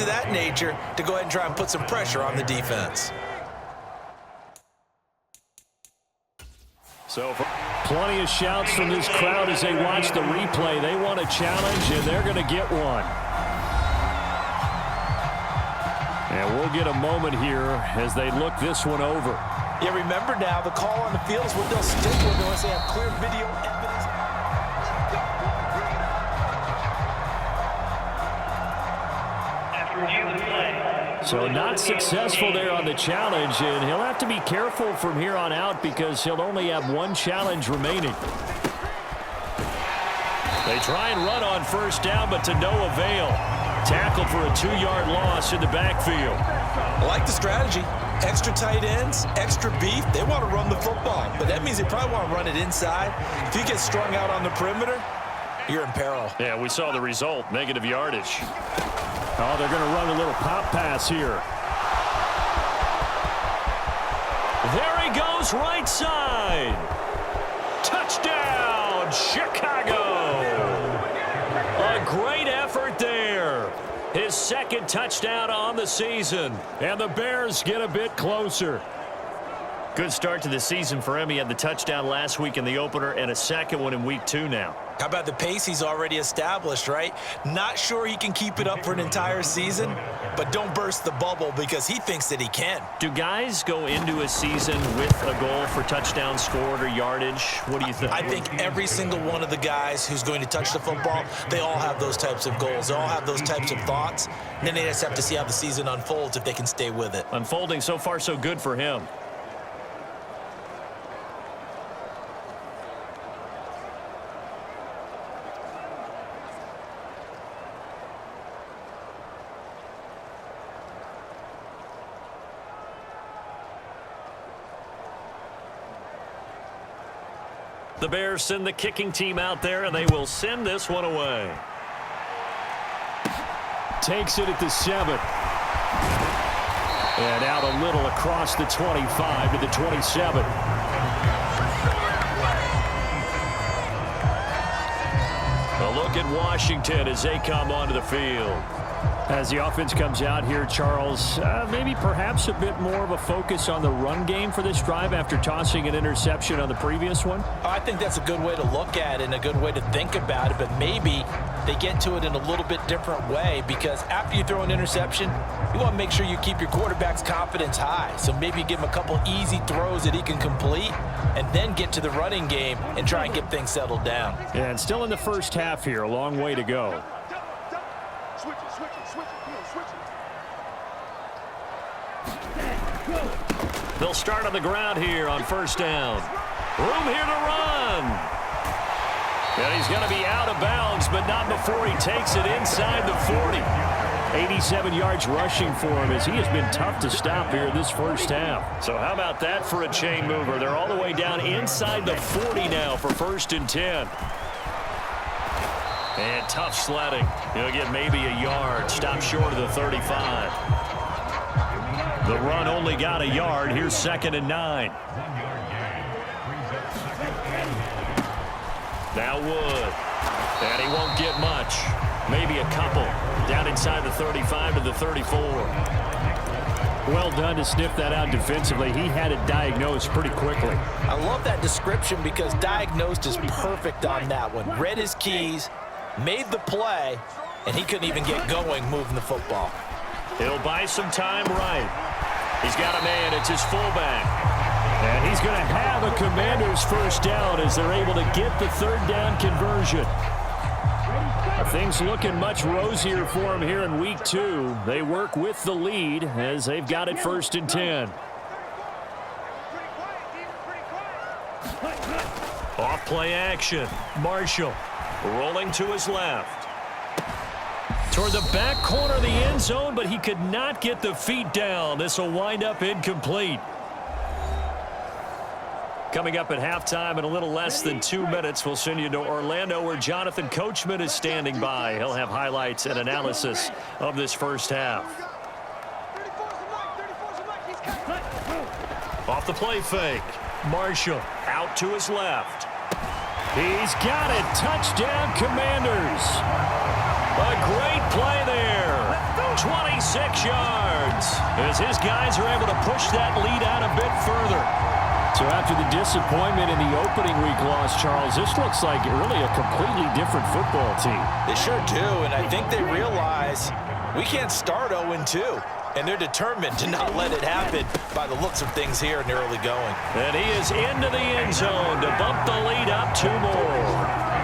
of that nature to go ahead and try and put some pressure on the defense. So plenty of shouts from this crowd as they watch the replay. They want a challenge, and they're going to get one. And we'll get a moment here as they look this one over. Yeah, remember now, the call on the field is what they'll stick with unless they have clear video evidence. So not successful there on the challenge, and he'll have to be careful from here on out because he'll only have one challenge remaining. They try and run on first down, but to no avail. Tackled for a 2-yard loss in the backfield. I like the strategy. Extra tight ends, extra beef. They want to run the football, but that means they probably want to run it inside. If you get strung out on the perimeter, you're in peril. Yeah, we saw the result, negative yardage. Oh, they're going to run a little pop pass here. There he goes, right side. Touchdown, Chicago. A great effort there. His second touchdown on the season. And the Bears get a bit closer. Good start to the season for him. He had the touchdown last week in the opener and a second one in week 2 now. How about the pace he's already established, right? Not sure he can keep it up for an entire season, but don't burst the bubble because he thinks that he can. Do guys go into a season with a goal for touchdowns scored or yardage? What do you think? I think every single one of the guys who's going to touch the football, they all have those types of goals. They all have those types of thoughts. And then they just have to see how the season unfolds if they can stay with it. Unfolding so far so good for him. The Bears send the kicking team out there, and they will send this one away. Takes it at the 7. And out a little across the 25 to the 27. A look at Washington as they come onto the field. As the offense comes out here, Charles, maybe perhaps a bit more of a focus on the run game for this drive after tossing an interception on the previous one? I think that's a good way to look at it and a good way to think about it, but maybe they get to it in a little bit different way because after you throw an interception, you want to make sure you keep your quarterback's confidence high. So maybe give him a couple easy throws that he can complete and then get to the running game and try and get things settled down. Yeah, and still in the first half here, a long way to go. They'll start on the ground here on first down. Room here to run. And he's going to be out of bounds, but not before he takes it inside the 40. 87 yards rushing for him as he has been tough to stop here this first half. So how about that for a chain mover? They're all the way down inside the 40 now for first and 10. And tough sledding. He'll get maybe a yard. Stop short of the 35. The run only got a yard. Here's second and 9. Now Wood. And he won't get much. Maybe a couple. Down inside the 35 to the 34. Well done to sniff that out defensively. He had it diagnosed pretty quickly. I love that description because diagnosed is perfect on that one. Read his keys, made the play, and he couldn't even get going moving the football. He'll buy some time right. He's got a man. It's his fullback. And he's going to have a Commander's first down as they're able to get the third down conversion. Things looking much rosier for him here in week 2. They work with the lead as they've got it first and 10. Off play action. Marshall rolling to his left. Toward the back corner of the end zone, but he could not get the feet down. This will wind up incomplete. Coming up at halftime in a little less than 2 minutes, we'll send you to Orlando where Jonathan Coachman is standing by. He'll have highlights and analysis of this first half. Off the play fake. Marshall out to his left. He's got it. Touchdown, Commanders. A great play there. 26 yards, as his guys are able to push that lead out a bit further. So after the disappointment in the opening week loss, Charles, this looks like really a completely different football team. They sure do, and I think they realize we can't start 0-2, and they're determined to not let it happen by the looks of things here in the early going. And he is into the end zone to bump the lead up 2 more.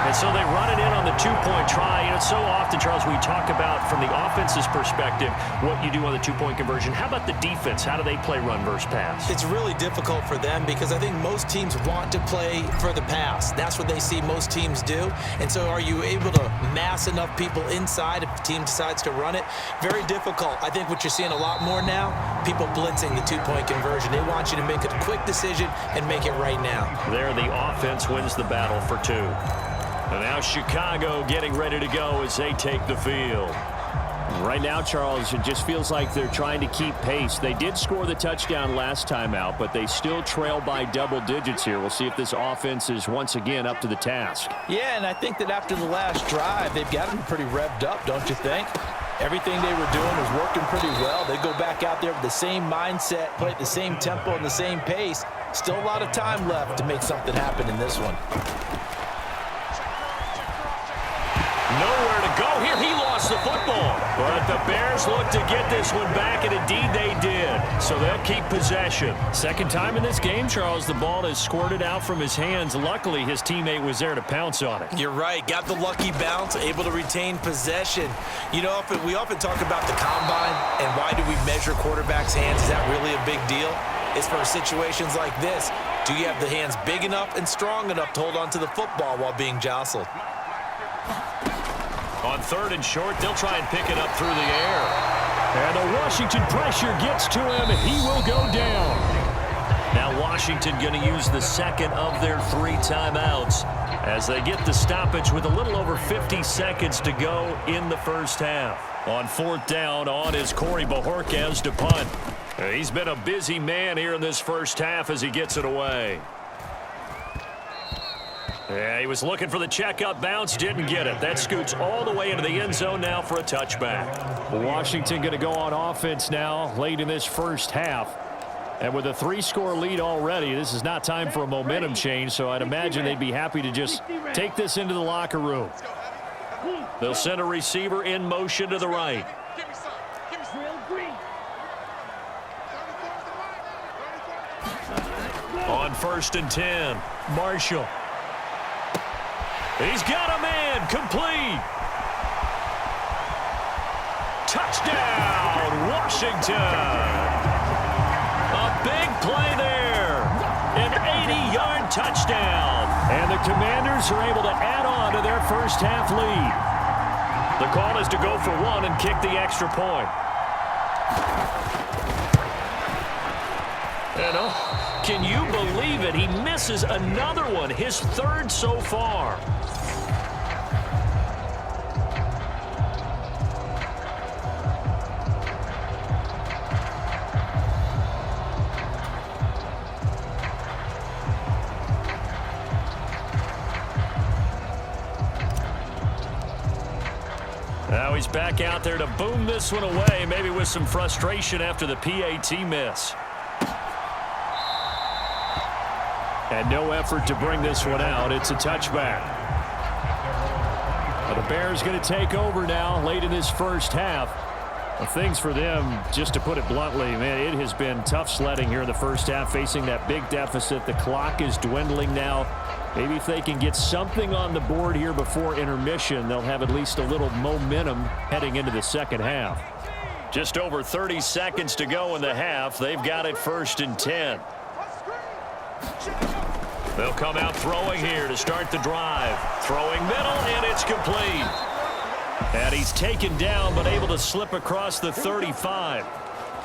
And so they run it in on the 2-point try. You know, so often, Charles, we talk about from the offense's perspective what you do on the 2-point conversion. How about the defense? How do they play run versus pass? It's really difficult for them because I think most teams want to play for the pass. That's what they see most teams do. And so are you able to mass enough people inside if the team decides to run it? Very difficult. I think what you're seeing a lot more now, people blitzing the 2-point conversion. They want you to make a quick decision and make it right now. There, the offense wins the battle for 2. And now Chicago getting ready to go as they take the field. Right now, Charles, it just feels like they're trying to keep pace. They did score the touchdown last time out, but they still trail by double digits here. We'll see if this offense is once again up to the task. Yeah, and I think that after the last drive, they've got them pretty revved up, don't you think? Everything they were doing was working pretty well. They go back out there with the same mindset, play at the same tempo and the same pace. Still a lot of time left to make something happen in this one. Nowhere to go here. He lost the football. But the Bears look to get this one back, and indeed they did. So they'll keep possession. Second time in this game, Charles, the ball has squirted out from his hands. Luckily, his teammate was there to pounce on it. You're right. Got the lucky bounce, able to retain possession. You know, we often talk about the combine and why do we measure quarterbacks' hands. Is that really a big deal? It's for situations like this. Do you have the hands big enough and strong enough to hold on to the football while being jostled? On 3rd and short, they'll try and pick it up through the air. And the Washington pressure gets to him. He will go down. Now Washington going to use the second of their 3 timeouts as they get the stoppage with a little over 50 seconds to go in the first half. On 4th down, on is Corey Bojorquez to punt. He's been a busy man here in this first half as he gets it away. Yeah, he was looking for the checkup bounce, didn't get it. That scoots all the way into the end zone now for a touchback. Washington going to go on offense now late in this first half. And with a 3-score lead already, this is not time for a momentum change, so I'd imagine they'd be happy to just take this into the locker room. They'll send a receiver in motion to the right. On 1st and 10, Marshall. He's got a man, complete. Touchdown, Washington. A big play there. An 80-yard touchdown. And the Commanders are able to add on to their first half lead. The call is to go for 1 and kick the extra point. And can you believe it? He misses another one, his 3rd so far. Now he's back out there to boom this one away, maybe with some frustration after the PAT miss. And no effort to bring this one out. It's a touchback. Well, the Bears going to take over now late in this first half. Well, things for them, just to put it bluntly, man, it has been tough sledding here in the first half, facing that big deficit. The clock is dwindling now. Maybe if they can get something on the board here before intermission, they'll have at least a little momentum heading into the second half. Just over 30 seconds to go in the half. They've got it 1st and 10. They'll come out throwing here to start the drive. Throwing middle, and it's complete. And he's taken down, but able to slip across the 35.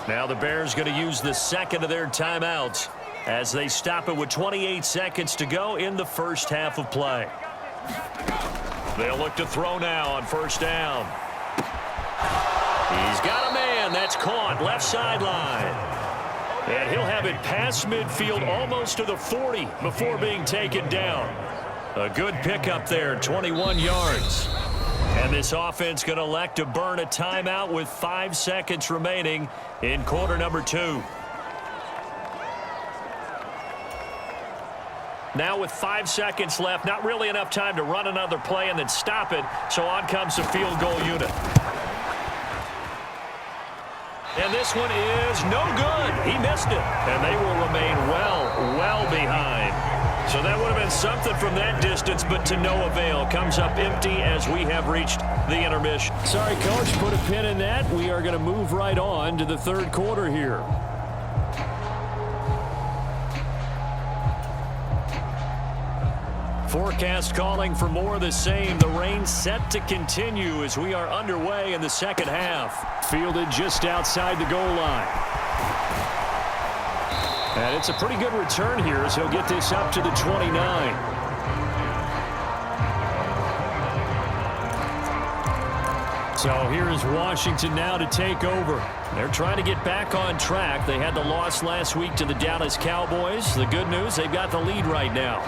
Now the Bears going to use the second of their timeouts as they stop it with 28 seconds to go in the first half of play. They'll look to throw now on 1st down. He's got a man. That's caught left sideline. And he'll have it past midfield almost to the 40 before being taken down. A good pickup there, 21 yards. And this offense going to elect to burn a timeout with 5 seconds remaining in quarter number 2. Now with 5 seconds left, not really enough time to run another play and then stop it, so on comes the field goal unit. And this one is no good. He missed it. And they will remain well behind. So that would have been something from that distance, but to no avail. Comes up empty as we have reached the intermission. Sorry, Coach, put a pin in that. We are going to move right on to the third quarter here. Forecast calling for more of the same. The rain set to continue as we are underway in the second half. Fielded just outside the goal line. And it's a pretty good return here as he'll get this up to the 29. So here is Washington now to take over. They're trying to get back on track. They had the loss last week to the Dallas Cowboys. The good news, they've got the lead right now.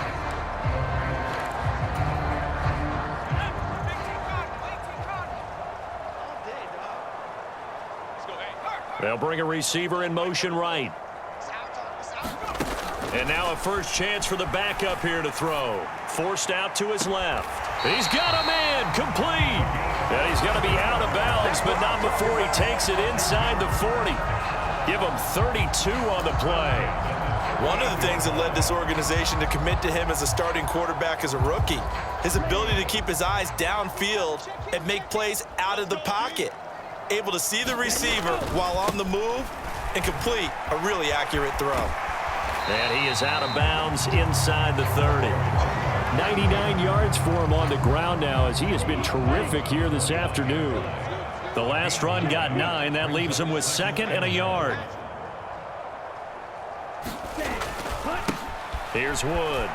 They'll bring a receiver in motion right. And now a first chance for the backup here to throw. Forced out to his left. He's got a man complete. And he's going to be out of bounds, but not before he takes it inside the 40. Give him 32 on the play. One of the things that led this organization to commit to him as a starting quarterback as a rookie, his ability to keep his eyes downfield and make plays out of the pocket. Able to see the receiver while on the move and complete a really accurate throw. And he is out of bounds inside the 30. 99 yards for him on the ground now as he has been terrific here this afternoon. The last run got 9. That leaves him with 2nd and a yard. Here's Wood.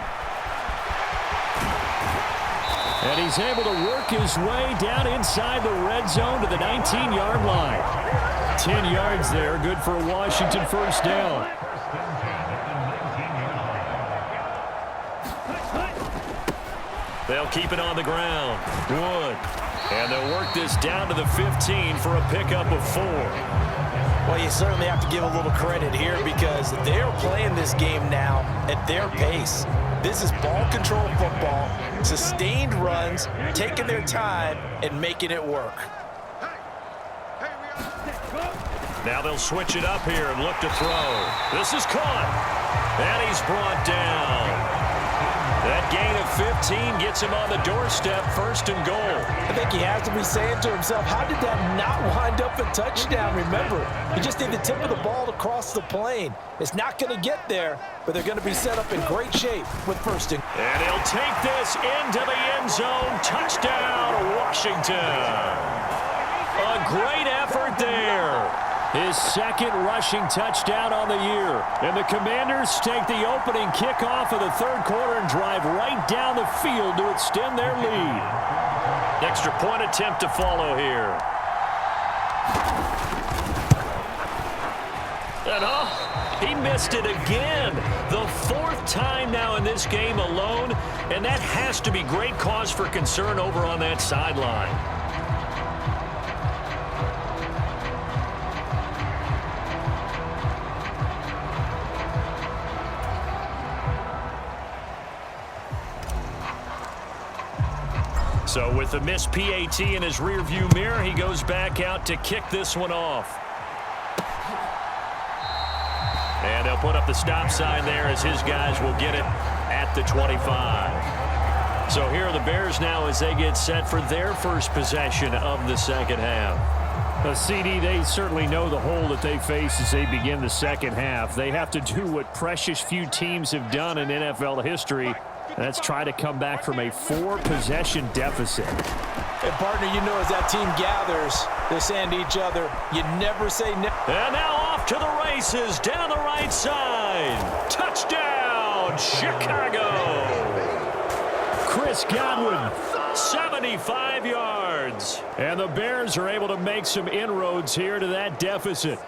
And he's able to work his way down inside the red zone to the 19-yard line. 10 yards there, good for a Washington first down. They'll keep it on the ground. Wood. And they'll work this down to the 15 for a pickup of 4. Well, you certainly have to give a little credit here because they're playing this game now at their pace. This is ball control football, sustained runs, taking their time and making it work. Now they'll switch it up here and look to throw. This is caught. And he's brought down. That gain of 15 gets him on the doorstep, 1st and goal. I think he has to be saying to himself, how did that not wind up a touchdown? Remember, you just need the tip of the ball to cross the plane. It's not going to get there, but they're going to be set up in great shape with 1st and goal. And he'll take this into the end zone. Touchdown, Washington. A great effort there. His 2nd rushing touchdown on the year. And the Commanders take the opening kickoff of the 3rd quarter and drive right down the field to extend their lead. Extra point attempt to follow here. And he missed it again. The 4th time now in this game alone. And that has to be great cause for concern over on that sideline. So with the missed PAT in his rearview mirror, he goes back out to kick this one off. And they'll put up the stop sign there as his guys will get it at the 25. So here are the Bears now as they get set for their first possession of the second half. CD, they certainly know the hole that they face as they begin the second half. They have to do what precious few teams have done in NFL history. That's try to come back from a 4-possession deficit. And partner, you know as that team gathers, they're saying to each other, you never say never. And now off to the races down the right side. Touchdown, Chicago. Chris Godwin. 75 yards. And the Bears are able to make some inroads here to that deficit.